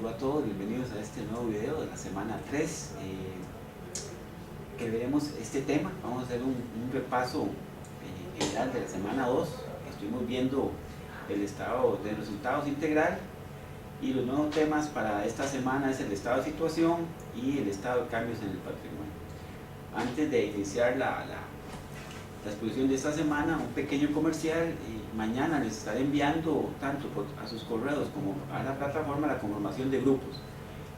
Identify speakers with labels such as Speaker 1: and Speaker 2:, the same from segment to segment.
Speaker 1: saludo a todos, bienvenidos a este nuevo video de la semana 3 que veremos este tema. Vamos a hacer un repaso general de la semana 2. Estuvimos viendo el estado de resultados integral y los nuevos temas para esta semana es el estado de situación y el estado de cambios en el patrimonio. Antes de iniciar la exposición de esta semana, un pequeño comercial. Mañana les estaré enviando tanto a sus correos como a la plataforma la conformación de grupos.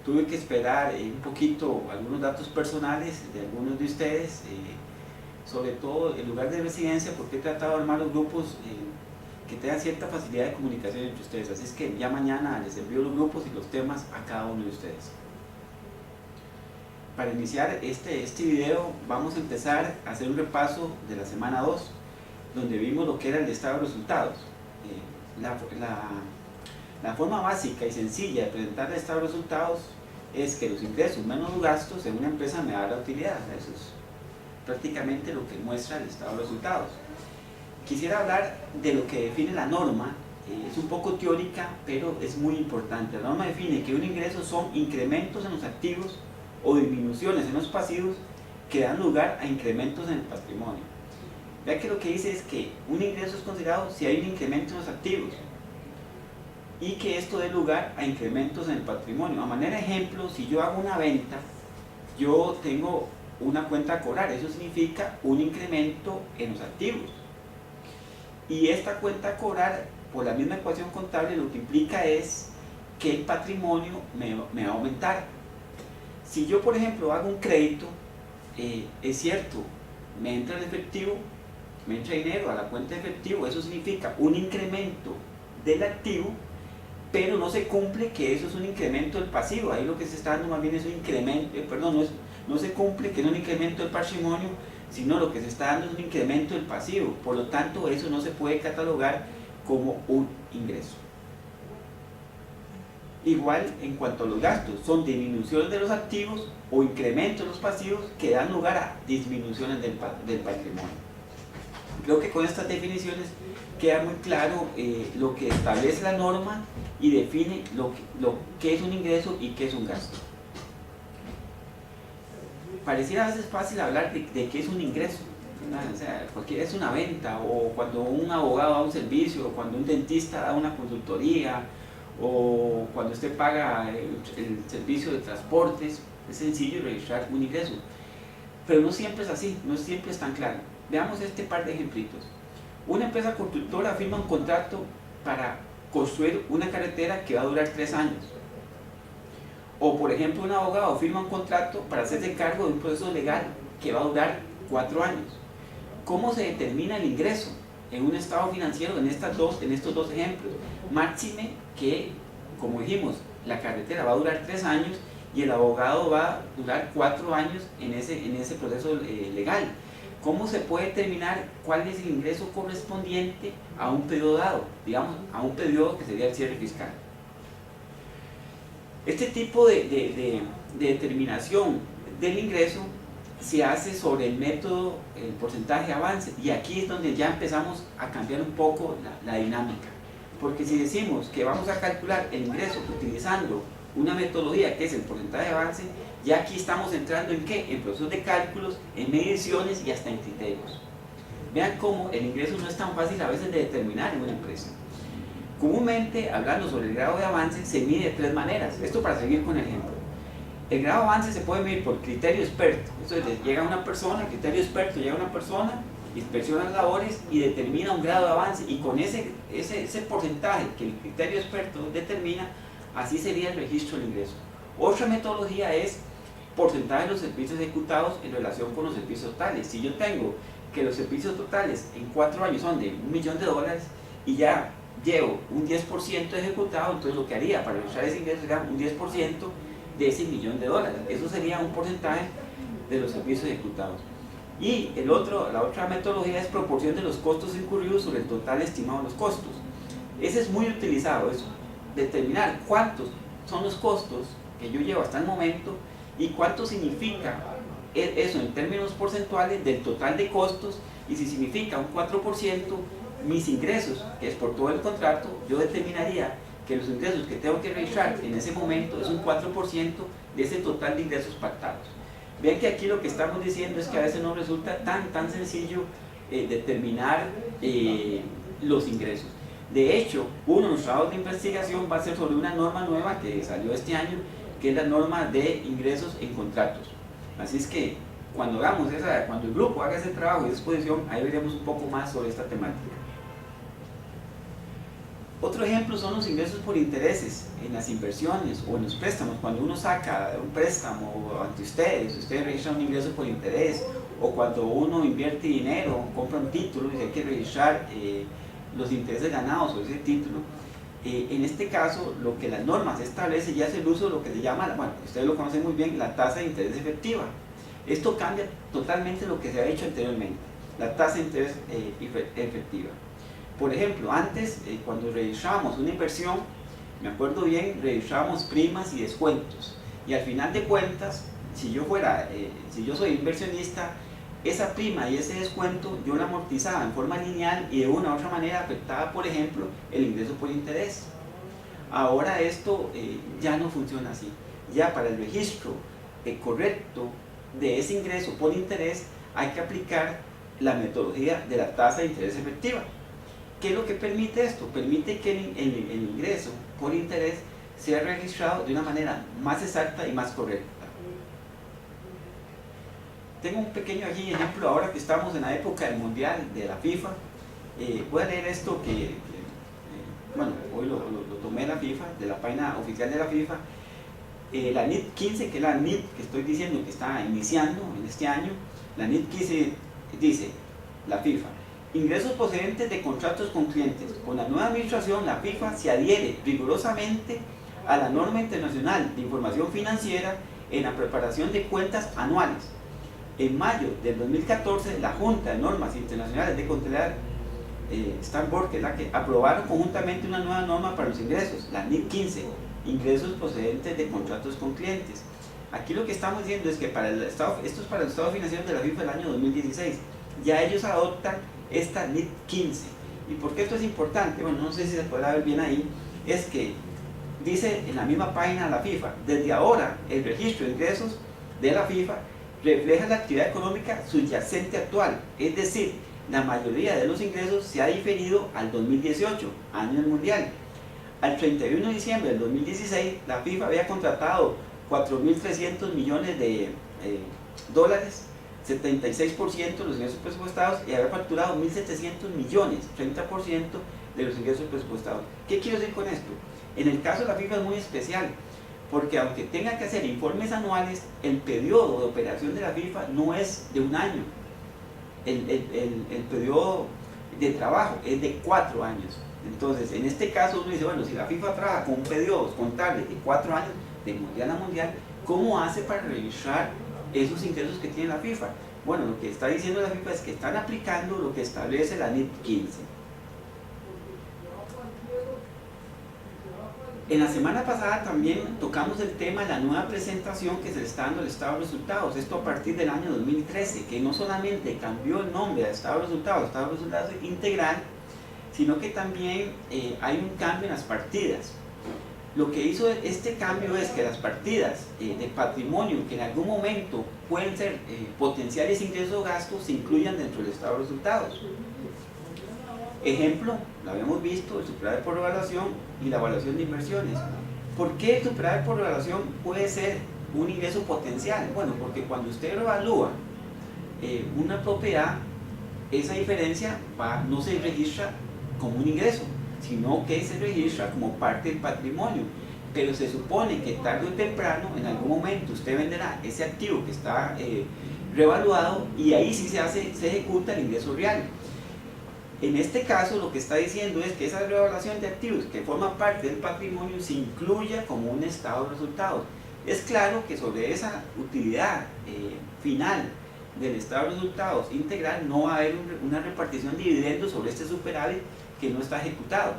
Speaker 1: Tuve que esperar un poquito algunos datos personales de algunos de ustedes, sobre todo el lugar de residencia, porque he tratado de armar los grupos que tengan cierta facilidad de comunicación entre ustedes. Así es que ya mañana les envío los grupos y los temas a cada uno de ustedes. Para iniciar este video vamos a empezar a hacer un repaso de la semana 2, donde vimos lo que era el estado de resultados. La forma básica y sencilla de presentar el estado de resultados es que los ingresos menos los gastos en una empresa me da la utilidad. Eso es prácticamente lo que muestra el estado de resultados. Quisiera hablar de lo que define la norma. Es un poco teórica, pero es muy importante. La norma define que un ingreso son incrementos en los activos o disminuciones en los pasivos que dan lugar a incrementos en el patrimonio. Vea que lo que dice es que un ingreso es considerado si hay un incremento en los activos y que esto dé lugar a incrementos en el patrimonio. A manera de ejemplo, si yo hago una venta, yo tengo una cuenta a cobrar, eso significa un incremento en los activos. Y esta cuenta a cobrar, por la misma ecuación contable, lo que implica es que el patrimonio me va a aumentar. Si yo, por ejemplo, hago un crédito, es cierto, me entra el efectivo, me entra dinero a la cuenta de efectivo, eso significa un incremento del activo, pero no se cumple que eso es un incremento del pasivo. Ahí lo que se está dando más bien es un incremento, no se cumple que es un incremento del patrimonio, sino lo que se está dando es un incremento del pasivo. Por lo tanto, eso no se puede catalogar como un ingreso. Igual en cuanto a los gastos, son disminuciones de los activos o incrementos de los pasivos que dan lugar a disminuciones del patrimonio. Creo que con estas definiciones queda muy claro lo que establece la norma y define lo que es un ingreso y qué es un gasto. Pareciera a veces fácil hablar de qué es un ingreso, o sea, es una venta, o cuando un abogado da un servicio, o cuando un dentista da una consultoría, o cuando usted paga el servicio de transportes. Es sencillo registrar un ingreso, pero no siempre es así, no siempre es tan claro. Veamos este par de ejemplitos. Una empresa constructora firma un contrato para construir una carretera que va a durar 3 años. O por ejemplo, un abogado firma un contrato para hacerse cargo de un proceso legal que va a durar 4 años. ¿Cómo se determina el ingreso en un estado financiero en estos dos ejemplos? Máxime que, como dijimos, la carretera va a durar 3 años y el abogado va a durar 4 años en ese proceso legal. ¿Cómo se puede determinar cuál es el ingreso correspondiente a un periodo dado? Digamos, a un periodo que sería el cierre fiscal. Este tipo de determinación del ingreso se hace sobre el método, el porcentaje de avance, y aquí es donde ya empezamos a cambiar un poco la dinámica. Porque si decimos que vamos a calcular el ingreso utilizando una metodología que es el porcentaje de avance, ya aquí estamos entrando en ¿qué? En procesos de cálculos, en mediciones y hasta en criterios. Vean cómo el ingreso no es tan fácil a veces de determinar en una empresa. Comúnmente, hablando sobre el grado de avance, se mide de 3 maneras. Esto para seguir con el ejemplo. El grado de avance se puede medir por criterio experto. Entonces llega una persona, criterio experto, llega una persona, inspecciona las labores y determina un grado de avance, y con ese porcentaje que el criterio experto determina, así sería el registro del ingreso. Otra metodología es porcentaje de los servicios ejecutados en relación con los servicios totales. Si yo tengo que los servicios totales en 4 años son de $1.000.000 y ya llevo un 10% ejecutado, entonces lo que haría para registrar ese ingreso sería un 10% de ese $1.000.000. Eso sería un porcentaje de los servicios ejecutados. Y la otra metodología es proporción de los costos incurridos sobre el total estimado de los costos. Ese es muy utilizado, eso, determinar cuántos son los costos que yo llevo hasta el momento y cuánto significa eso en términos porcentuales del total de costos, y si significa un 4%, mis ingresos, que es por todo el contrato, yo determinaría que los ingresos que tengo que registrar en ese momento es un 4% de ese total de ingresos pactados. Vean que aquí lo que estamos diciendo es que a veces no resulta tan sencillo determinar los ingresos. De hecho, uno de los trabajos de investigación va a ser sobre una norma nueva que salió este año, que es la norma de ingresos en contratos. Así es que cuando el grupo haga ese trabajo de exposición, ahí veremos un poco más sobre esta temática. Otro ejemplo son los ingresos por intereses en las inversiones o en los préstamos. Cuando uno saca un préstamo ante ustedes registran un ingreso por interés, o cuando uno invierte dinero, compra un título y hay que registrar los intereses ganados sobre ese título. En este caso, lo que las normas establecen ya es el uso de lo que se llama, bueno, ustedes lo conocen muy bien, la tasa de interés efectiva. Esto cambia totalmente lo que se ha hecho anteriormente, la tasa de interés efectiva. Por ejemplo, antes, cuando registrábamos una inversión, me acuerdo bien, registrábamos primas y descuentos. Y al final de cuentas, si yo soy inversionista, esa prima y ese descuento yo la amortizaba en forma lineal y de una u otra manera afectaba, por ejemplo, el ingreso por interés. Ahora esto ya no funciona así. Ya para el registro correcto de ese ingreso por interés hay que aplicar la metodología de la tasa de interés efectiva. ¿Qué es lo que permite esto? Permite que el ingreso por interés sea registrado de una manera más exacta y más correcta. Tengo un pequeño ejemplo ahora que estamos en la época del Mundial de la FIFA. Voy a leer esto bueno, hoy lo tomé de la FIFA, de la página oficial de la FIFA. La NIT 15, que es la NIT que estoy diciendo que está iniciando en este año, la NIT 15 dice, la FIFA, ingresos procedentes de contratos con clientes. Con la nueva administración, la FIFA se adhiere rigurosamente a la norma internacional de información financiera en la preparación de cuentas anuales. En mayo del 2014, la Junta de Normas Internacionales de Contabilidad, Stanford, que es la que aprobaron conjuntamente una nueva norma para los ingresos, la NIT 15, ingresos procedentes de contratos con clientes. Aquí lo que estamos diciendo es que esto es para el estado financiero de la FIFA del año 2016. Ya ellos adoptan esta NIT 15. ¿Y por qué esto es importante? Bueno, no sé si se podrá ver bien ahí. Es que dice en la misma página de la FIFA, desde ahora el registro de ingresos de la FIFA refleja la actividad económica subyacente actual, es decir, la mayoría de los ingresos se ha diferido al 2018, año del Mundial. Al 31 de diciembre del 2016, la FIFA había contratado 4.300 millones de dólares, 76% de los ingresos presupuestados, y había facturado 1.700 millones, 30% de los ingresos presupuestados. ¿Qué quiero decir con esto? En el caso de la FIFA es muy especial, porque aunque tenga que hacer informes anuales, el periodo de operación de la FIFA no es de un año. El periodo de trabajo es de 4 años. Entonces, en este caso uno dice, bueno, si la FIFA trabaja con un periodo contable de 4 años, de mundial a mundial, ¿cómo hace para registrar esos ingresos que tiene la FIFA? Bueno, lo que está diciendo la FIFA es que están aplicando lo que establece la NIT 15. En la semana pasada también tocamos el tema de la nueva presentación que se le está dando al estado de resultados. Esto a partir del año 2013, que no solamente cambió el nombre de estado de resultados integral, sino que también hay un cambio en las partidas. Lo que hizo este cambio es que las partidas de patrimonio que en algún momento pueden ser potenciales ingresos o gastos se incluyan dentro del estado de resultados. Ejemplo, lo habíamos visto, el superávit por evaluación y la evaluación de inversiones. ¿Por qué el superávit por evaluación puede ser un ingreso potencial? Bueno, porque cuando usted evalúa una propiedad, esa diferencia no se registra como un ingreso, sino que se registra como parte del patrimonio. Pero se supone que tarde o temprano, en algún momento, usted venderá ese activo que está revaluado y ahí sí se ejecuta el ingreso real. En este caso, lo que está diciendo es que esa revaluación de activos que forma parte del patrimonio se incluya como un estado de resultados. Es claro que sobre esa utilidad final del estado de resultados integral no va a haber una repartición de dividendos sobre este superávit que no está ejecutado.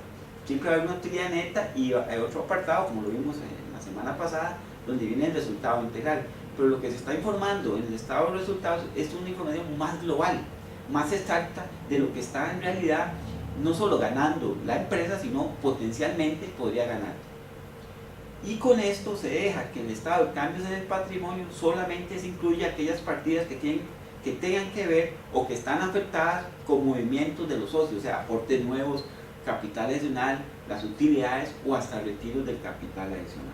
Speaker 1: Siempre va a haber una utilidad neta y hay otro apartado, como lo vimos en la semana pasada, donde viene el resultado integral. Pero lo que se está informando en el estado de resultados es una información más global, más exacta de lo que está en realidad no solo ganando la empresa, sino potencialmente podría ganar. Y con esto se deja que el estado de cambios en el patrimonio solamente se incluya aquellas partidas que tengan que ver o que están afectadas con movimientos de los socios, o sea, aportes nuevos, capital adicional, las utilidades o hasta retiros del capital adicional.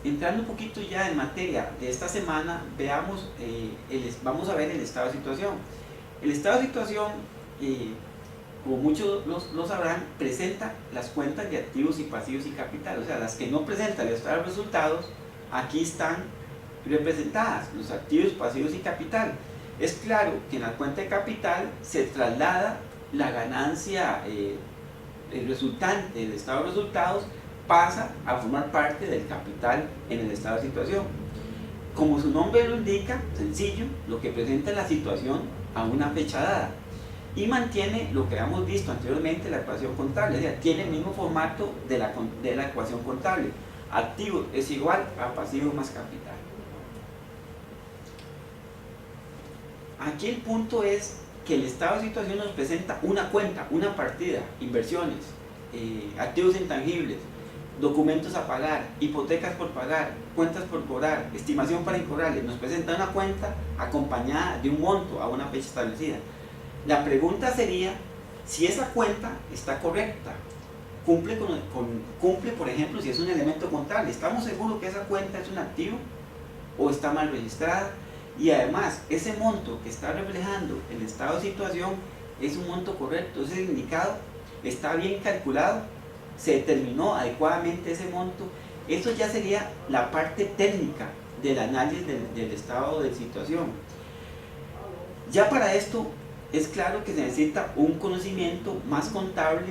Speaker 1: Entrando un poquito ya en materia de esta semana, vamos a ver el estado de situación. El estado de situación, como muchos lo sabrán, presenta las cuentas de activos y pasivos y capital. O sea, las que no presentan el estado de resultados, aquí están representadas, los activos, pasivos y capital. Es claro que en la cuenta de capital se traslada la ganancia, el resultante del estado de resultados pasa a formar parte del capital en el estado de situación. Como su nombre lo indica, sencillo, lo que presenta es la situación a una fecha dada y mantiene lo que habíamos visto anteriormente, la ecuación contable, o sea, tiene el mismo formato de la ecuación contable. Activo es igual a pasivo más capital. Aquí el punto es que el estado de situación nos presenta una cuenta, una partida, inversiones, activos intangibles, documentos a pagar, hipotecas por pagar, cuentas por cobrar, estimación para incobrarles. Nos presenta una cuenta acompañada de un monto a una fecha establecida. La pregunta sería si esa cuenta está correcta, cumple, por ejemplo, si es un elemento contable. ¿Estamos seguros que esa cuenta es un activo o está mal registrada? Y además, ese monto que está reflejando el estado de situación es un monto correcto, ese indicado está bien calculado, se determinó adecuadamente ese monto. Eso ya sería la parte técnica del análisis del estado de situación. Ya para esto es claro que se necesita un conocimiento más contable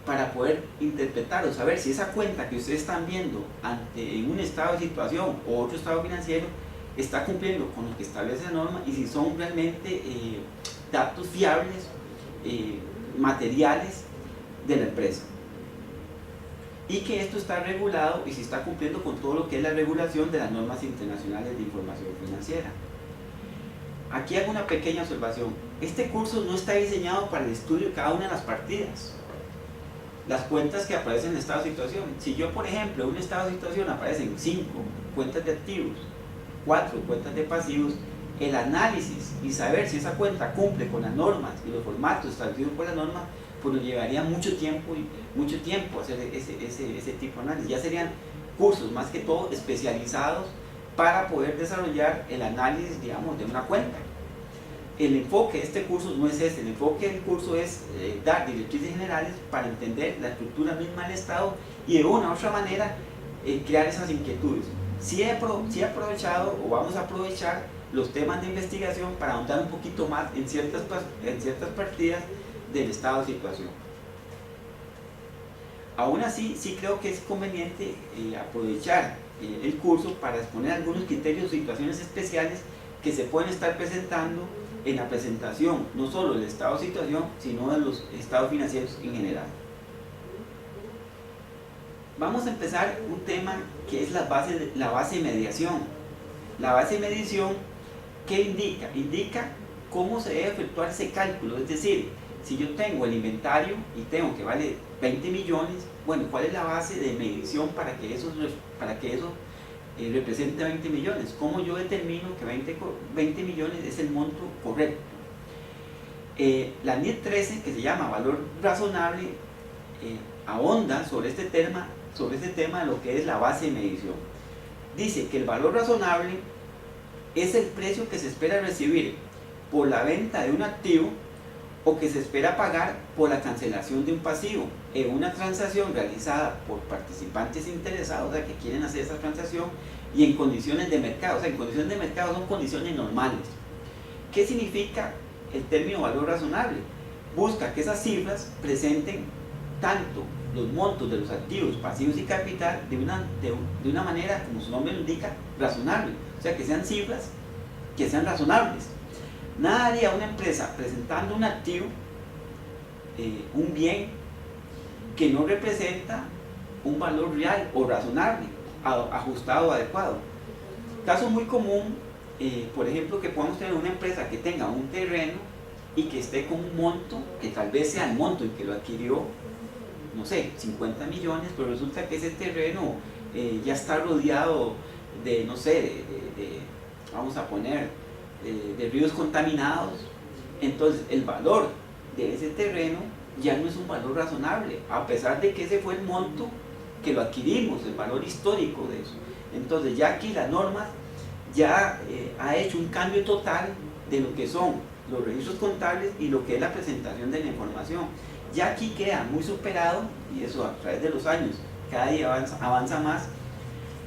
Speaker 1: para poder interpretar o saber si esa cuenta que ustedes están viendo en un estado de situación o otro estado financiero está cumpliendo con lo que establece la norma y si son realmente datos fiables, materiales de la empresa. Y que esto está regulado y si está cumpliendo con todo lo que es la regulación de las normas internacionales de información financiera. Aquí hago una pequeña observación. Este curso no está diseñado para el estudio de cada una de las partidas. Las cuentas que aparecen en el estado de situación. Si yo, por ejemplo, en un estado de situación aparecen 5 cuentas de activos, 4 cuentas de pasivos, el análisis y saber si esa cuenta cumple con las normas y los formatos establecidos por la norma, pues nos llevaría mucho tiempo hacer ese tipo de análisis. Ya serían cursos más que todo especializados para poder desarrollar el análisis, digamos, de una cuenta. El enfoque de este curso no es ese, el enfoque del curso es dar directrices generales para entender la estructura misma del Estado y de una u otra manera crear esas inquietudes. Sí he aprovechado o vamos a aprovechar los temas de investigación para ahondar un poquito más en ciertas partidas del estado de situación. Aún así, sí creo que es conveniente aprovechar el curso para exponer algunos criterios o situaciones especiales que se pueden estar presentando en la presentación, no solo del estado de situación, sino de los estados financieros en general. Vamos a empezar un tema que es la base de mediación. La base de medición, ¿qué indica? Indica cómo se debe efectuar ese cálculo, es decir, si yo tengo el inventario y tengo que vale 20 millones, bueno, ¿cuál es la base de medición para que eso represente 20 millones? ¿Cómo yo determino que 20 millones es el monto correcto? La NIT 13, que se llama valor razonable, ahonda sobre este tema de lo que es la base de medición. Dice que el valor razonable es el precio que se espera recibir por la venta de un activo o que se espera pagar por la cancelación de un pasivo en una transacción realizada por participantes interesados, o sea, que quieren hacer esa transacción y en condiciones de mercado. O sea, en condiciones de mercado son condiciones normales. ¿Qué significa el término valor razonable? Busca que esas cifras presenten tanto los montos de los activos, pasivos y capital de una manera, como su nombre lo indica, razonable. O sea, que sean cifras que sean razonables. Nada haría una empresa presentando un activo, un bien, que no representa un valor real o razonable, ajustado o adecuado. Caso muy común, por ejemplo, que podamos tener una empresa que tenga un terreno y que esté con un monto que tal vez sea el monto en que lo adquirió, no sé, 50 millones, pero resulta que ese terreno ya está rodeado de, no sé, vamos a poner, de ríos contaminados. Entonces el valor de ese terreno ya no es un valor razonable, a pesar de que ese fue el monto que lo adquirimos, el valor histórico de eso. Entonces ya aquí la norma ya ha hecho un cambio total de lo que son los registros contables y lo que es la presentación de la información. Ya aquí queda muy superado, y eso a través de los años cada día avanza más,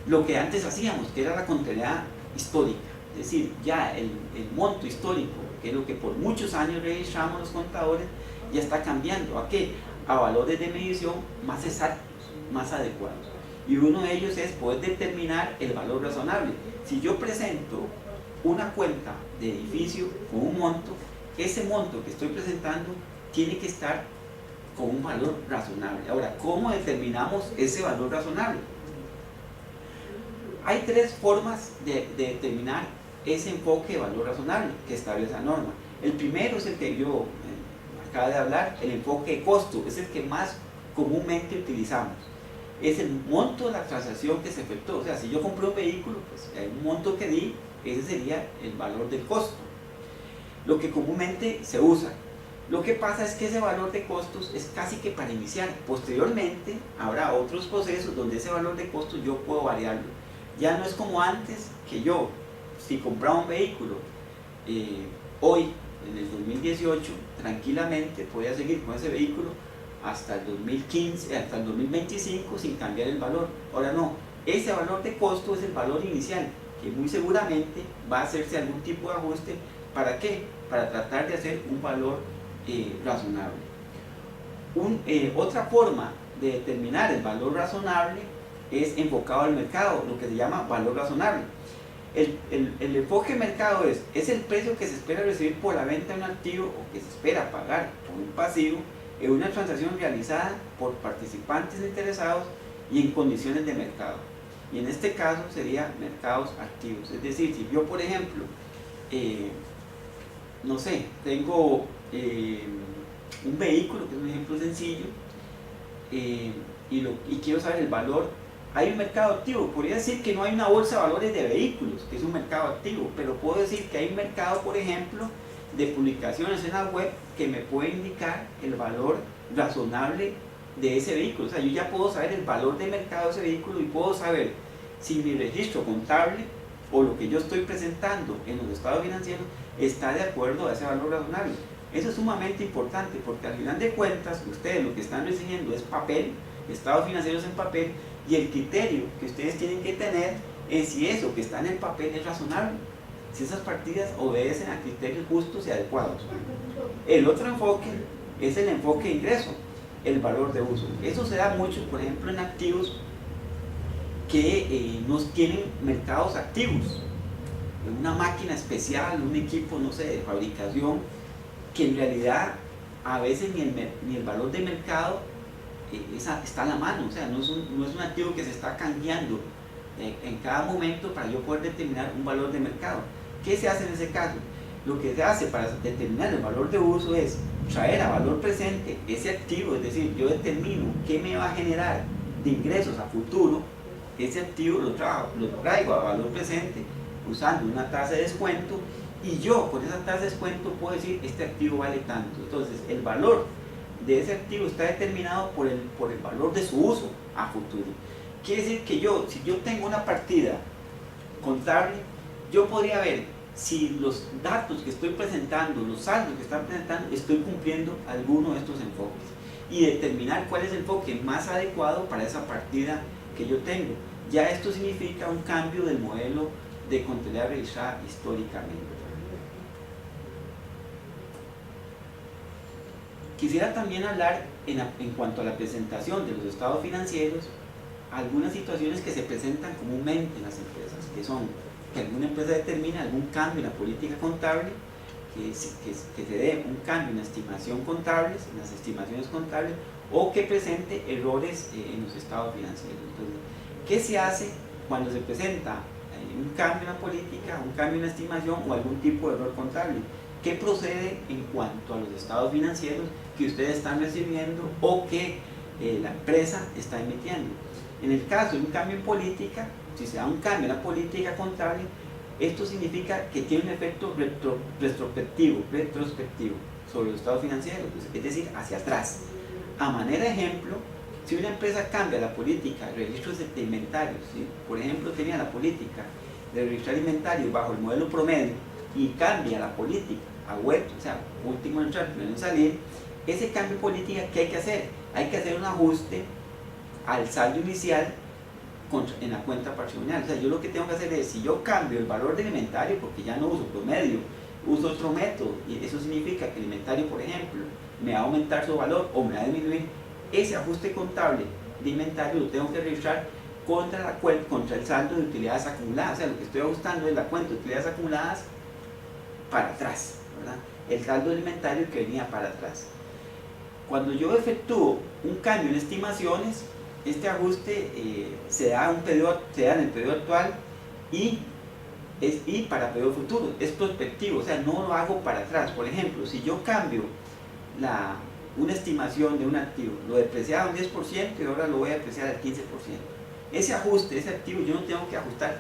Speaker 1: lo que antes hacíamos, que era la contabilidad histórica. Es decir, ya el monto histórico, que es lo que por muchos años registramos los contadores, ya está cambiando. ¿A qué? A valores de medición más exactos, más adecuados. Y uno de ellos es poder determinar el valor razonable. Si yo presento una cuenta de edificio con un monto, ese monto que estoy presentando tiene que estar con un valor razonable. Ahora, ¿cómo determinamos ese valor razonable? Hay tres formas de determinar ese enfoque de valor razonable que establece la norma. El primero es el que yo acabo de hablar, el enfoque de costo, es el que más comúnmente utilizamos. Es el monto de la transacción que se efectuó. O sea, si yo compré un vehículo, pues hay un monto que di, ese sería el valor del costo, lo que comúnmente se usa. Lo que pasa es que ese valor de costos es casi que para iniciar. Posteriormente habrá otros procesos donde ese valor de costos yo puedo variarlo. Ya no es como antes, que yo, si compraba un vehículo hoy, en el 2018, tranquilamente podía seguir con ese vehículo hasta el 2015, hasta el 2025 sin cambiar el valor. Ahora no, ese valor de costo es el valor inicial, que muy seguramente va a hacerse algún tipo de ajuste. ¿Para qué? Para tratar de hacer un valor razonable. Otra forma de determinar el valor razonable es enfocado al mercado, lo que se llama valor razonable. El enfoque de mercado es el precio que se espera recibir por la venta de un activo o que se espera pagar por un pasivo en una transacción realizada por participantes interesados y en condiciones de mercado. Y en este caso sería mercados activos. Es decir, si yo, por ejemplo, no sé, tengo un vehículo, que es un ejemplo sencillo, y quiero saber el valor. Hay un mercado activo. Podría decir que no hay una bolsa de valores de vehículos, que es un mercado activo, pero puedo decir que hay un mercado, por ejemplo, de publicaciones en la web que me puede indicar el valor razonable de ese vehículo. O sea, yo ya puedo saber el valor de mercado de ese vehículo y puedo saber si mi registro contable o lo que yo estoy presentando en los estados financieros está de acuerdo a ese valor razonable. Eso es sumamente importante, porque al final de cuentas ustedes lo que están recibiendo es papel, estados financieros en papel, y el criterio que ustedes tienen que tener es si eso que está en el papel es razonable, si esas partidas obedecen a criterios justos y adecuados. El otro enfoque es el enfoque de ingreso, el valor de uso. Eso se da mucho, por ejemplo, en activos que no tienen mercados activos, una máquina especial, un equipo, no sé, de fabricación, que en realidad a veces ni el valor de mercado está a la mano. O sea, no es un activo que se está cambiando en cada momento para yo poder determinar un valor de mercado. ¿Qué se hace en ese caso? Lo que se hace para determinar el valor de uso es traer a valor presente ese activo, es decir, yo determino qué me va a generar de ingresos a futuro, ese activo lo traigo a valor presente usando una tasa de descuento, y yo con esa tasa de descuento puedo decir este activo vale tanto. Entonces el valor de ese activo está determinado por el valor de su uso a futuro. Quiere decir que si yo tengo una partida contable, yo podría ver si los datos que estoy presentando, los saldos que están presentando, estoy cumpliendo alguno de estos enfoques y determinar cuál es el enfoque más adecuado para esa partida que yo tengo. Ya esto significa un cambio del modelo de contabilidad realizada históricamente. Quisiera también hablar en cuanto a la presentación de los estados financieros, algunas situaciones que se presentan comúnmente en las empresas, que son que alguna empresa determina algún cambio en la política contable, que se dé un cambio en la estimación contable, en las estimaciones contables, o que presente errores en los estados financieros. Entonces, ¿qué se hace cuando se presenta un cambio en la política, un cambio en la estimación o algún tipo de error contable? qué procede en cuanto a los estados financieros que ustedes están recibiendo o que la empresa está emitiendo. En el caso de un cambio en política, si se da un cambio en la política contable, esto significa que tiene un efecto retrospectivo sobre los estados financieros, es decir, hacia atrás. A manera de ejemplo, si una empresa cambia la política de registros de inventarios, ¿sí? Por ejemplo, tenía la política de registrar inventarios bajo el modelo promedio y cambia la política a web, o sea, último en entrar, primero en salir, ese cambio de política, ¿qué hay que hacer? Hay que hacer un ajuste al saldo inicial en la cuenta patrimonial. O sea, yo lo que tengo que hacer es, si yo cambio el valor del inventario, porque ya no uso promedio, uso otro método, y eso significa que el inventario, por ejemplo, me va a aumentar su valor o me va a disminuir, ese ajuste contable de inventario lo tengo que registrar contra el saldo de utilidades acumuladas. O sea, lo que estoy ajustando es la cuenta de utilidades acumuladas para atrás, ¿verdad? El saldo del inventario que venía para atrás. Cuando yo efectúo un cambio en estimaciones, este ajuste se da en el periodo actual y para periodo futuro, es prospectivo, o sea, no lo hago para atrás. Por ejemplo, si yo cambio una estimación de un activo, lo depreciaba un 10% y ahora lo voy a depreciar al 15%. Ese ajuste, ese activo, yo no tengo que ajustar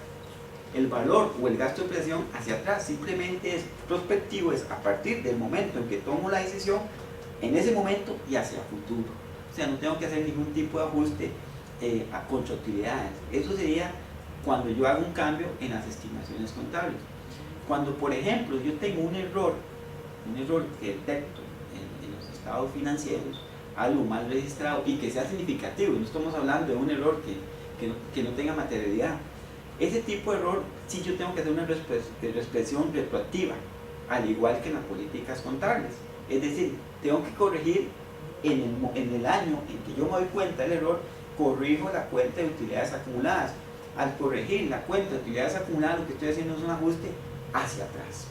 Speaker 1: el valor o el gasto de depreciación hacia atrás, simplemente es prospectivo, es a partir del momento en que tomo la decisión, en ese momento y hacia futuro. O sea, no tengo que hacer ningún tipo de ajuste contra utilidades. Eso sería cuando yo hago un cambio en las estimaciones contables. Cuando, por ejemplo, yo tengo un error que detecto en los estados financieros, algo mal registrado y que sea significativo, no estamos hablando de un error que no tenga materialidad. Ese tipo de error, sí, yo tengo que hacer una reexpresión retroactiva, al igual que en las políticas contables. Es decir, tengo que corregir en el año en que yo me doy cuenta del error, corrijo la cuenta de utilidades acumuladas. Al corregir la cuenta de utilidades acumuladas, lo que estoy haciendo es un ajuste hacia atrás.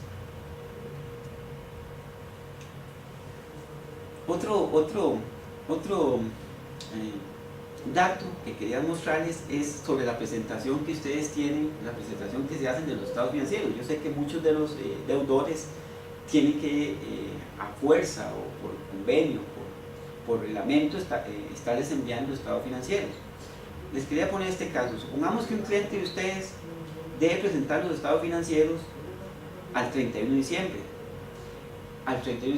Speaker 1: Otro dato que quería mostrarles es sobre la presentación que ustedes tienen, la presentación que se hacen de los estados financieros. Yo sé que muchos de los deudores tienen que, a fuerza o por convenio, por reglamento, estarles enviando estados financieros. Les quería poner este caso. Supongamos que un cliente de ustedes debe presentar los estados financieros al 31 de diciembre. Al 31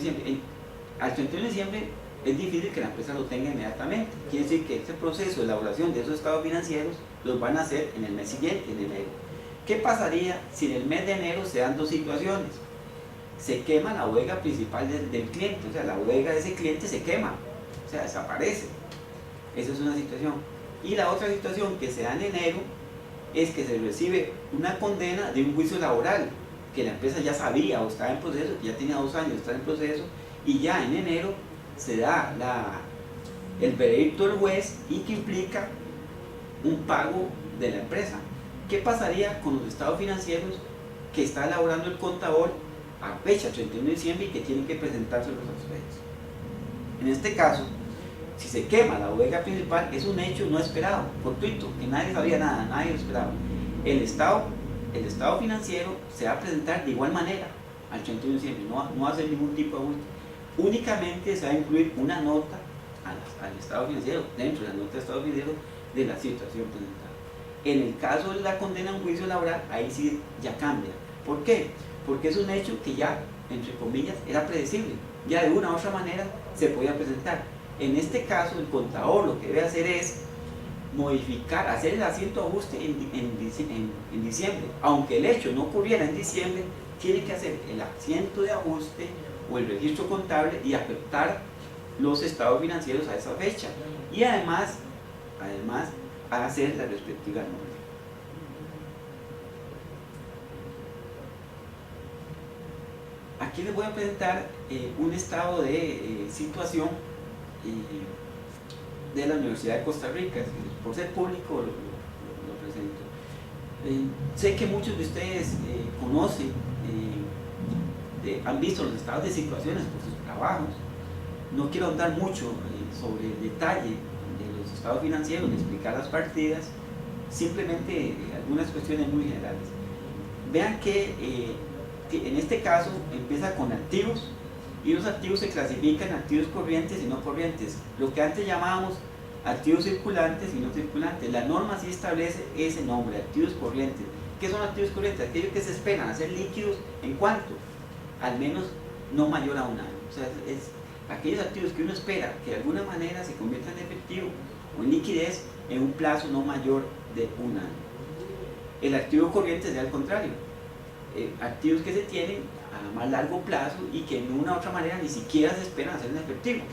Speaker 1: de diciembre es difícil que la empresa lo tenga inmediatamente. Quiere decir que este proceso de elaboración de esos estados financieros los van a hacer en el mes siguiente, en enero. ¿Qué pasaría si en el mes de enero se dan dos situaciones? Se quema la bodega principal del cliente, o sea, la bodega de ese cliente se quema, o sea, desaparece. Esa es una situación. Y la otra situación que se da en enero es que se recibe una condena de un juicio laboral, que la empresa ya sabía o estaba en proceso, que ya tenía 2 años de estar en proceso, y ya en enero se da el veredicto del juez y que implica un pago de la empresa. ¿Qué pasaría con los estados financieros que está elaborando el contador a fecha 31 de diciembre y que tienen que presentárselos a ustedes? En este caso, si se quema la bodega principal, es un hecho no esperado, fortuito, que nadie sabía nada, nadie lo esperaba. El estado financiero se va a presentar de igual manera al 31 de diciembre, no va a hacer ningún tipo de ajuste. Únicamente se va a incluir una nota al estado financiero, dentro de la nota de estado financiero de la situación presentada. En el caso de la condena a un juicio laboral, ahí sí ya cambia. ¿Por qué? Porque es un hecho que ya, entre comillas, era predecible. Ya de una u otra manera se podía presentar. En este caso, el contador lo que debe hacer es modificar, hacer el asiento ajuste en diciembre. Aunque el hecho no ocurriera en diciembre, tiene que hacer el asiento de ajuste o el registro contable y afectar los estados financieros a esa fecha. Y además hacer la respectiva norma. Aquí les voy a presentar un estado de situación de la Universidad de Costa Rica. Por ser público lo presento. Sé que muchos de ustedes conocen, han visto los estados de situaciones por sus trabajos. No quiero ahondar mucho sobre el detalle de los estados financieros, de explicar las partidas, simplemente algunas cuestiones muy generales. Vean que en este caso empieza con activos, y los activos se clasifican en activos corrientes y no corrientes, lo que antes llamábamos activos circulantes y no circulantes. La norma sí establece ese nombre, activos corrientes. ¿Qué son activos corrientes? Aquellos que se esperan hacer líquidos en cuanto, al menos no mayor a un año. O sea, es aquellos activos que uno espera que de alguna manera se conviertan en efectivo o en liquidez en un plazo no mayor de un año. El activo corriente es al contrario, activos que se tienen a más largo plazo y que de una u otra manera ni siquiera se esperan hacer en efectivo.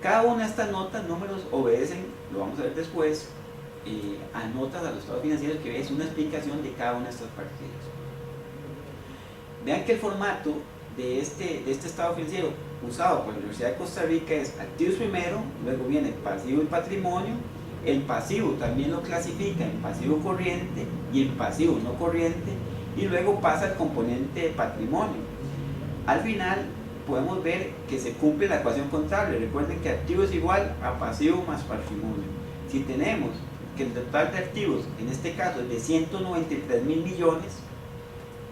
Speaker 1: Cada una de estas notas, números, obedecen, lo vamos a ver después, a notas a los estados financieros, que es una explicación de cada una de estas partidas. Vean que el formato de este estado financiero usado por la Universidad de Costa Rica es activos primero, luego viene pasivo y patrimonio. El pasivo también lo clasifica en pasivo corriente y en pasivo no corriente, y luego pasa al componente de patrimonio. Al final podemos ver que se cumple la ecuación contable. Recuerden que activo es igual a pasivo más patrimonio. Si tenemos que el total de activos, en este caso es de 193.000 millones,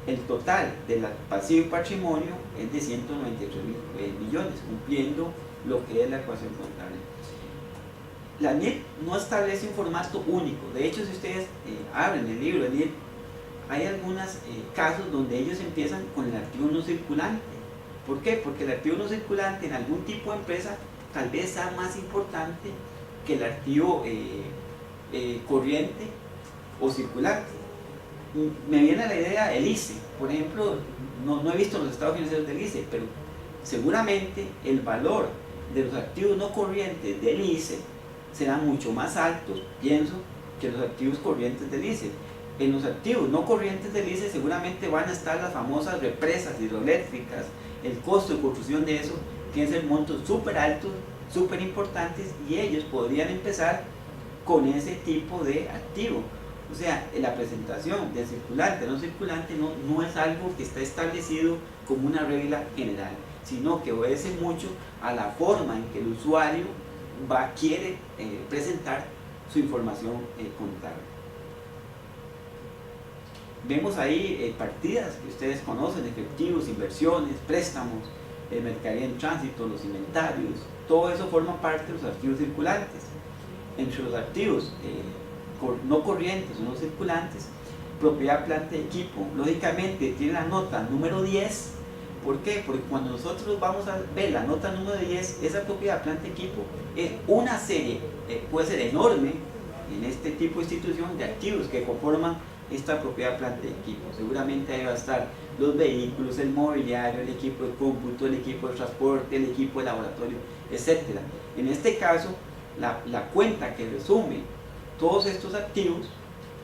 Speaker 1: el total de la pasivo y patrimonio es de 193.000 millones, cumpliendo lo que es la ecuación contable. La NIR no establece un formato único. De hecho, si ustedes abren el libro de NIR, hay algunos casos donde ellos empiezan con el activo no circulante. ¿Por qué? Porque el activo no circulante en algún tipo de empresa tal vez sea más importante que el activo corriente o circulante. Me viene a la idea el ICE, por ejemplo. No he visto los estados financieros del ICE, pero seguramente el valor de los activos no corrientes del ICE serán mucho más altos, pienso, que los activos corrientes del ICE. En los activos no corrientes del ICE seguramente van a estar las famosas represas hidroeléctricas, el costo de construcción de eso, que es el montos súper altos, súper importantes, y ellos podrían empezar con ese tipo de activo. O sea, la presentación del circulante, no circulante, no es algo que está establecido como una regla general, sino que obedece mucho a la forma en que el usuario quiere presentar su información contable. Vemos ahí partidas que ustedes conocen, efectivos, inversiones, préstamos, mercadería en tránsito, los inventarios, todo eso forma parte de los activos circulantes. Entre los activos no corrientes o no circulantes, propiedad, planta y equipo, lógicamente tiene la nota número 10. ¿Por qué? Porque cuando nosotros vamos a ver la nota número 10, esa propiedad, planta y equipo es una serie, puede ser enorme en este tipo de institución, de activos que conforman esta propiedad, planta y equipo. Seguramente ahí va a estar los vehículos, el mobiliario, el equipo de cómputo, el equipo de transporte, el equipo de laboratorio, etc. En este caso, la cuenta que resume todos estos activos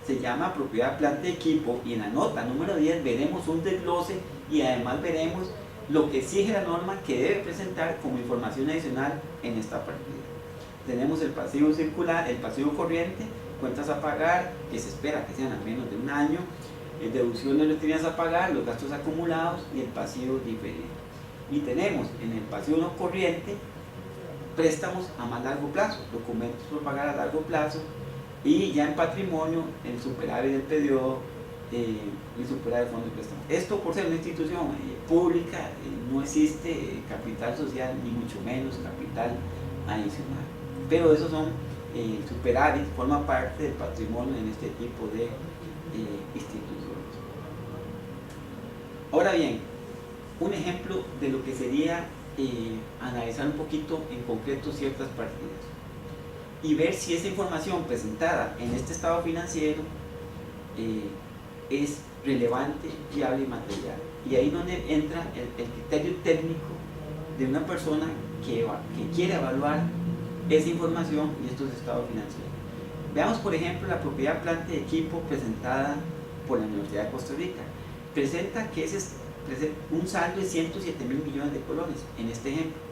Speaker 1: se llama propiedad, planta y equipo, y en la nota número 10 veremos un desglose y además veremos lo que exige la norma que debe presentar como información adicional en esta partida. Tenemos el pasivo circular, el pasivo corriente, cuentas a pagar, que se espera que sean al menos de un año, deducciones de retiras a pagar, los gastos acumulados y el pasivo diferido. Y tenemos en el pasivo no corriente préstamos a más largo plazo, documentos por pagar a largo plazo, y ya en patrimonio el superávit del periodo y superávit del fondo de préstamo. Esto, por ser una institución pública, no existe capital social ni mucho menos capital adicional, pero esos son superávit, forma parte del patrimonio en este tipo de instituciones. Ahora bien, un ejemplo de lo que sería analizar un poquito en concreto ciertas partidas y ver si esa información presentada en este estado financiero es relevante, fiable y material. Y ahí es donde entra el criterio técnico de una persona que quiere evaluar esa información y estos estados financieros. Veamos, por ejemplo, la propiedad, planta y equipo presentada por la Universidad de Costa Rica. Presenta que un saldo de 107.000 millones de colones en este ejemplo.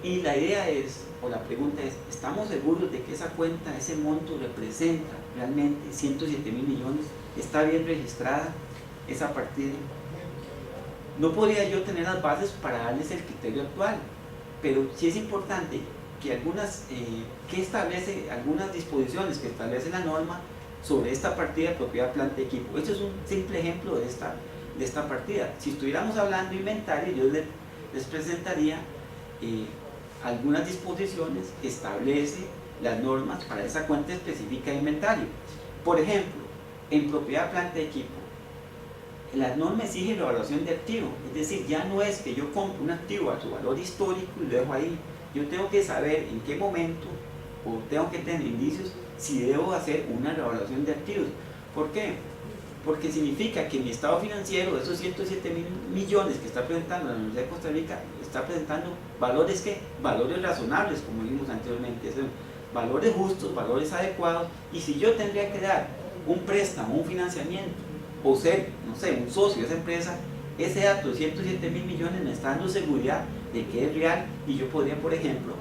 Speaker 1: Y la idea es, o la pregunta es, ¿estamos seguros de que esa cuenta, ese monto representa realmente 107.000 millones? ¿Está bien registrada esa partida? No podría yo tener las bases para darles el criterio actual, pero sí es importante que algunas disposiciones que establece la norma sobre esta partida de propiedad, planta y equipo. Este es un simple ejemplo de esta partida. Si estuviéramos hablando de inventario, yo les presentaría algunas disposiciones que establece las normas para esa cuenta específica de inventario. Por ejemplo, en propiedad, planta y equipo, las normas exigen la evaluación de activo, es decir, ya no es que yo compro un activo a su valor histórico y lo dejo ahí. Yo tengo que saber en qué momento, o tengo que tener indicios si debo hacer una revaluación de activos. ¿Por qué? Porque significa que mi estado financiero, esos 107.000 millones que está presentando la Universidad de Costa Rica, está presentando valores ¿qué? Valores razonables, como vimos anteriormente, valores justos, valores adecuados. Y si yo tendría que dar un préstamo, un financiamiento, o ser, no sé, un socio de esa empresa, ese dato de 107.000 millones me está dando seguridad de que es real, y yo podría, por ejemplo,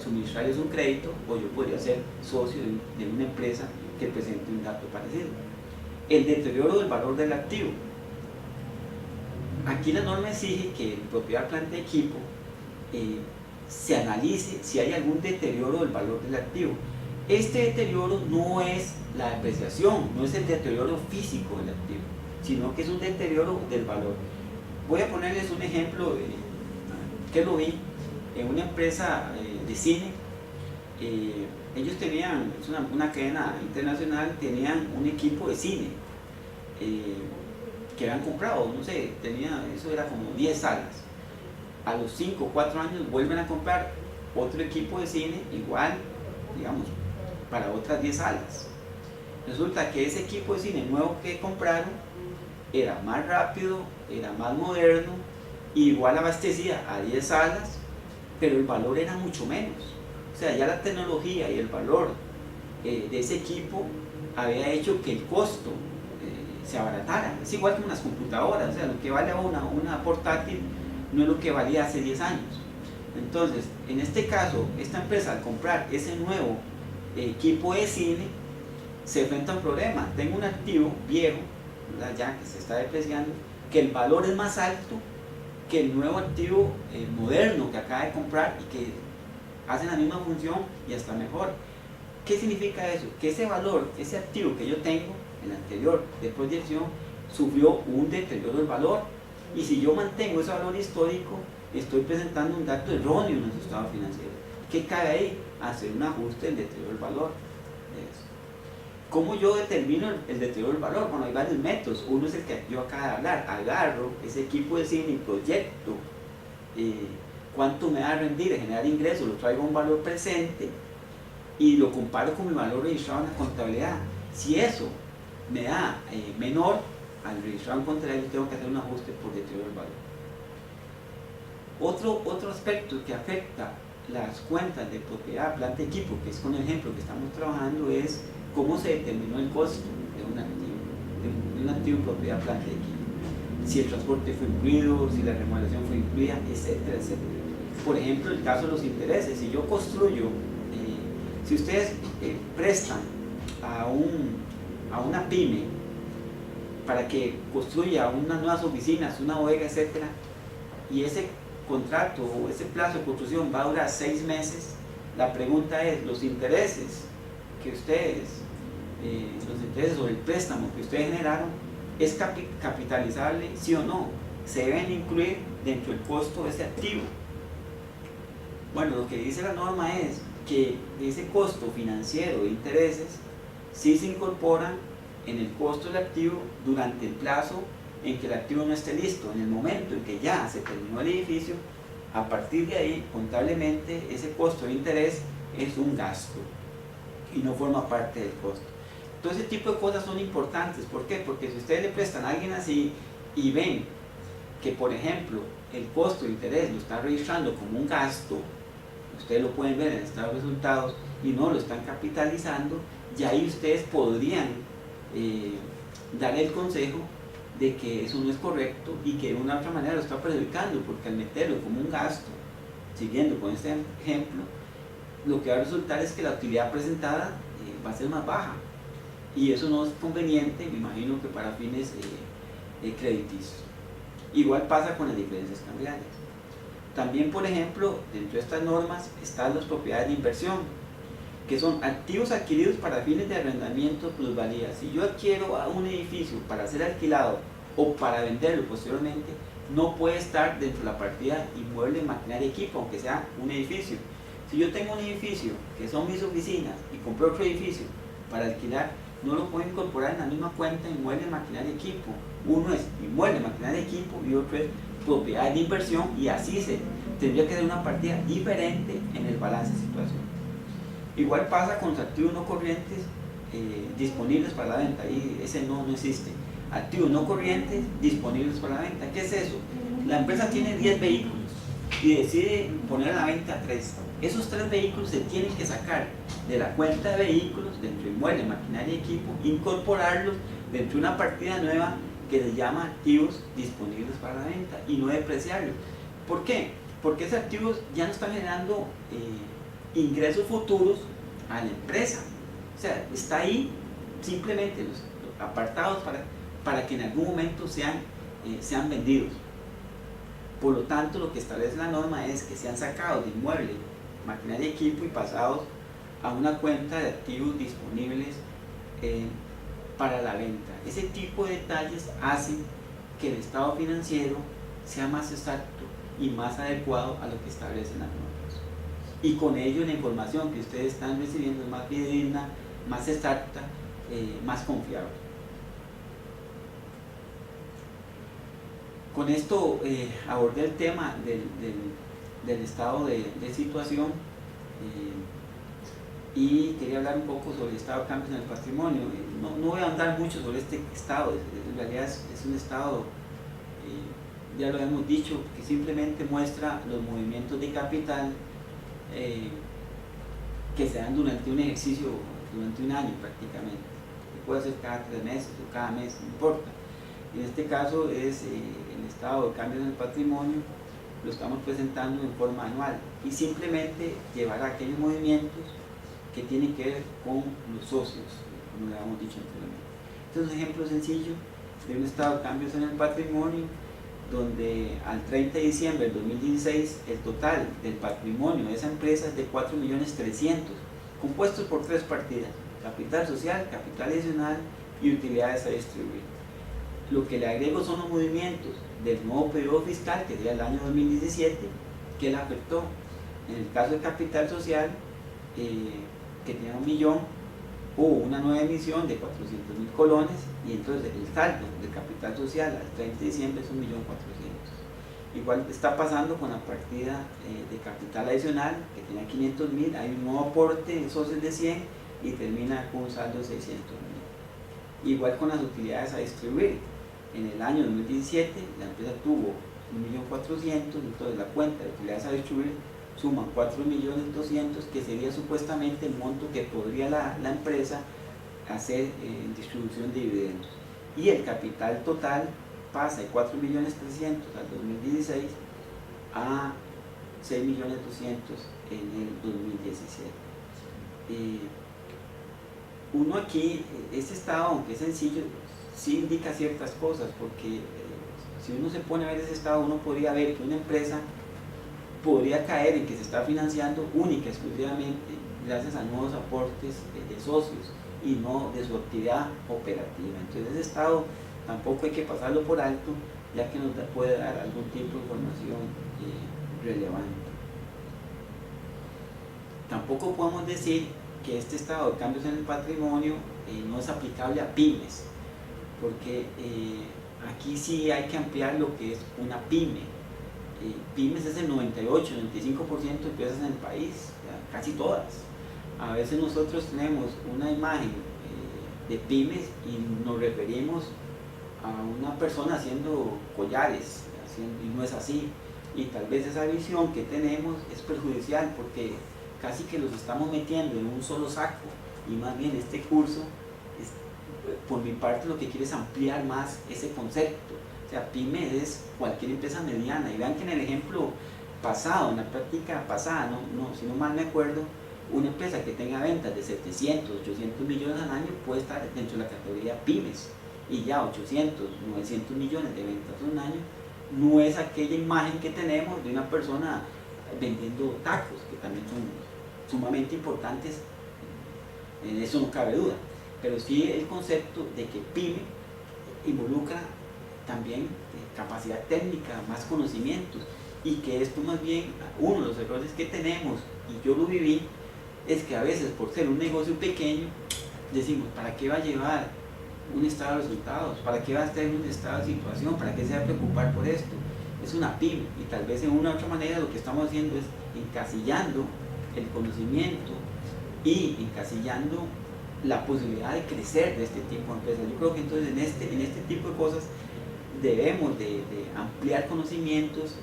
Speaker 1: suministrarles un crédito, o yo podría ser socio de una empresa que presente un dato parecido. El deterioro del valor del activo. Aquí la norma exige que en propiedad, planta y equipo se analice si hay algún deterioro del valor del activo. Este deterioro no es la depreciación, no es el deterioro físico del activo, sino que es un deterioro del valor. Voy a ponerles un ejemplo que lo vi en una empresa de cine. Ellos tenían, es una cadena internacional, tenían un equipo de cine que habían comprado, no sé, eso era como 10 salas. A los 5 o 4 años vuelven a comprar otro equipo de cine, igual, digamos, para otras 10 salas. Resulta que ese equipo de cine nuevo que compraron era más rápido, era más moderno, igual abastecía a 10 salas, pero el valor era mucho menos. O sea, ya la tecnología y el valor de ese equipo había hecho que el costo se abaratara. Es igual que unas computadoras, o sea, lo que vale una portátil no es lo que valía hace 10 años. Entonces, en este caso, esta empresa al comprar ese nuevo equipo de cine se enfrenta a un problema. Tengo un activo viejo, ¿verdad?, ya que se está depreciando, que el valor es más alto que el nuevo activo moderno que acaba de comprar y que hacen la misma función y hasta mejor. ¿Qué significa eso? Que ese valor, ese activo que yo tengo, el anterior de proyección, sufrió un deterioro del valor, y si yo mantengo ese valor histórico, estoy presentando un dato erróneo en nuestro estado financiero. ¿Qué cabe ahí? Hacer un ajuste del deterioro del valor. ¿Cómo yo determino el deterioro del valor? Bueno, hay varios métodos. Uno es el que yo acabo de hablar. Agarro ese equipo de cine y proyecto cuánto me va a rendir, generar ingresos, lo traigo a un valor presente y lo comparo con mi valor registrado en la contabilidad. Si eso me da menor al registrado en contabilidad, yo tengo que hacer un ajuste por deterioro del valor. Otro aspecto que afecta las cuentas de propiedad, planta y equipo, que es con el ejemplo que estamos trabajando, es cómo se determinó el costo de un activo en propiedad, planta y equipo. Si el transporte fue incluido, si la remodelación fue incluida, etcétera, etcétera. Por ejemplo, el caso de los intereses. Si yo construyo, si ustedes prestan a una pyme para que construya unas nuevas oficinas, una bodega, etcétera, y ese contrato o ese plazo de construcción va a durar 6 meses, la pregunta es, los intereses que ustedes, los intereses o el préstamo que ustedes generaron, ¿es capitalizable, sí o no? ¿Se deben incluir dentro del costo de ese activo? Bueno, lo que dice la norma es que ese costo financiero de intereses sí se incorpora en el costo del activo durante el plazo en que el activo no esté listo. En el momento en que ya se terminó el edificio, a partir de ahí, contablemente, ese costo de interés es un gasto y no forma parte del costo. Todo ese tipo de cosas son importantes. ¿Por qué? Porque si ustedes le prestan a alguien así y ven que, por ejemplo, el costo de interés lo está registrando como un gasto, ustedes lo pueden ver en el estado de resultados, y no lo están capitalizando, ya ahí ustedes podrían darle el consejo de que eso no es correcto y que de una u otra manera lo está perjudicando, porque al meterlo como un gasto, siguiendo con este ejemplo, lo que va a resultar es que la utilidad presentada va a ser más baja, y eso no es conveniente, me imagino que para fines crediticios. Igual pasa con las diferencias cambiarias. También, por ejemplo, dentro de estas normas están las propiedades de inversión. que son activos adquiridos para fines de arrendamiento o plusvalía. Si yo adquiero un edificio para ser alquilado o para venderlo posteriormente, no puede estar dentro de la partida inmueble, maquinaria y equipo, aunque sea un edificio. Si yo tengo un edificio que son mis oficinas y compré otro edificio para alquilar, no lo puedo incorporar en la misma cuenta inmueble, maquinaria y equipo. Uno es inmueble, maquinaria y equipo y otro es propiedad de inversión, y así tendría que ser una partida diferente en el balance de situación. Igual pasa con los activos no corrientes disponibles para la venta, y ese no existe. Activos no corrientes disponibles para la venta. ¿Qué es eso? La empresa tiene 10 vehículos y decide poner a la venta 3. Esos 3 vehículos se tienen que sacar de la cuenta de vehículos, dentro de inmueble, maquinaria y equipo, incorporarlos dentro de una partida nueva que se llama activos disponibles para la venta y no depreciarlos. ¿Por qué? Porque esos activos ya no están generando ingresos futuros a la empresa. O sea, está ahí simplemente los apartados para que en algún momento sean vendidos. Por lo tanto, lo que establece la norma es que sean sacados de inmueble, maquinaria y equipo y pasados a una cuenta de activos disponibles para la venta. Ese tipo de detalles hacen que el estado financiero sea más exacto y más adecuado a lo que establecen las normas. Y con ello la información que ustedes están recibiendo es más fidedigna, más exacta, más confiable. Con esto abordé el tema del estado de situación y quería hablar un poco sobre el estado de cambios en el patrimonio. No voy a andar mucho sobre este estado, en realidad es un estado, ya lo hemos dicho, que simplemente muestra los movimientos de capital que se dan durante un ejercicio, durante un año prácticamente. Puede ser cada 3 meses o cada mes, no importa. En este caso es el estado de cambios en el patrimonio, lo estamos presentando en forma anual y simplemente llevará aquellos movimientos que tienen que ver con los socios, como le habíamos dicho anteriormente. Este es un ejemplo sencillo de un estado de cambios en el patrimonio, donde al 30 de diciembre del 2016 el total del patrimonio de esa empresa es de 4.300.000, compuestos por 3 partidas: capital social, capital adicional y utilidades a distribuir. Lo que le agrego son los movimientos del nuevo periodo fiscal, que sería el año 2017, que le afectó. En el caso de capital social, que tenía 1 millón, hubo una nueva emisión de 400.000 colones, y entonces el saldo del capital social al 30 de diciembre es 1.400.000. Igual está pasando con la partida de capital adicional, que tenía 500.000, hay un nuevo aporte en socios de 100 y termina con un saldo de 600.000. Igual con las utilidades a distribuir. En el año 2017 la empresa tuvo 1.400.000, entonces la cuenta de utilidades a distribuir suma 4.200.000, que sería supuestamente el monto que podría la empresa hacer en distribución de dividendos. Y el capital total pasa de 4.300.000 al 2016 a 6.200.000 en el 2017. Uno aquí, este estado, aunque es sencillo, sí indica ciertas cosas, porque si uno se pone a ver ese estado, uno podría ver que una empresa podría caer en que se está financiando única y exclusivamente gracias a nuevos aportes de socios y no de su actividad operativa. Entonces ese estado tampoco hay que pasarlo por alto, ya que nos puede dar algún tipo de información relevante. Tampoco podemos decir que este estado de cambios en el patrimonio no es aplicable a pymes, porque aquí sí hay que ampliar lo que es una pyme. Pymes es el 98-95% de empresas en el país, casi todas. A veces nosotros tenemos una imagen de pymes y nos referimos a una persona haciendo collares, y no es así. Y tal vez esa visión que tenemos es perjudicial, porque casi que los estamos metiendo en un solo saco, y más bien este curso, por mi parte, lo que quiere es ampliar más ese concepto. O sea, pyme es cualquier empresa mediana, y vean que en el ejemplo pasado, en la práctica pasada, si no mal me acuerdo, una empresa que tenga ventas de 700, 800 millones al año puede estar dentro de la categoría pymes, y ya 800, 900 millones de ventas en un año no es aquella imagen que tenemos de una persona vendiendo tacos, que también son sumamente importantes en eso no cabe duda, pero sí el concepto de que PYME involucra también capacidad técnica, más conocimientos, y que esto más bien, uno de los errores que tenemos, y yo lo viví, es que a veces por ser un negocio pequeño, decimos, ¿para qué va a llevar un estado de resultados? ¿Para qué va a estar en un estado de situación? ¿Para qué se va a preocupar por esto? Es una pyme, y tal vez en una u otra manera lo que estamos haciendo es encasillando el conocimiento y encasillando la posibilidad de crecer de este tipo de empresas. Yo creo que entonces en este tipo de cosas debemos de ampliar conocimientos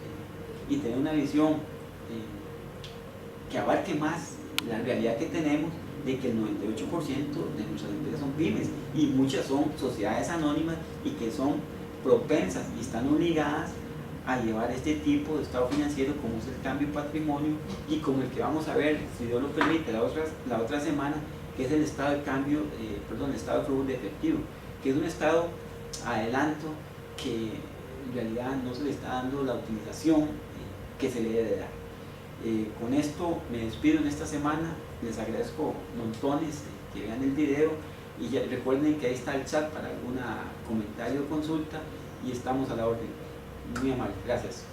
Speaker 1: y tener una visión que abarque más la realidad que tenemos de que el 98% de nuestras empresas son pymes y muchas son sociedades anónimas y que son propensas y están obligadas a llevar este tipo de estado financiero como es el cambio de patrimonio y como el que vamos a ver, si Dios lo permite, la otra semana, que es el estado de cambio, el estado de flujo de efectivo, que es un estado adelanto que en realidad no se le está dando la utilización que se le debe dar. Con esto me despido en esta semana, les agradezco montones que vean el video y ya recuerden que ahí está el chat para algún comentario o consulta y estamos a la orden. Muy amable, gracias.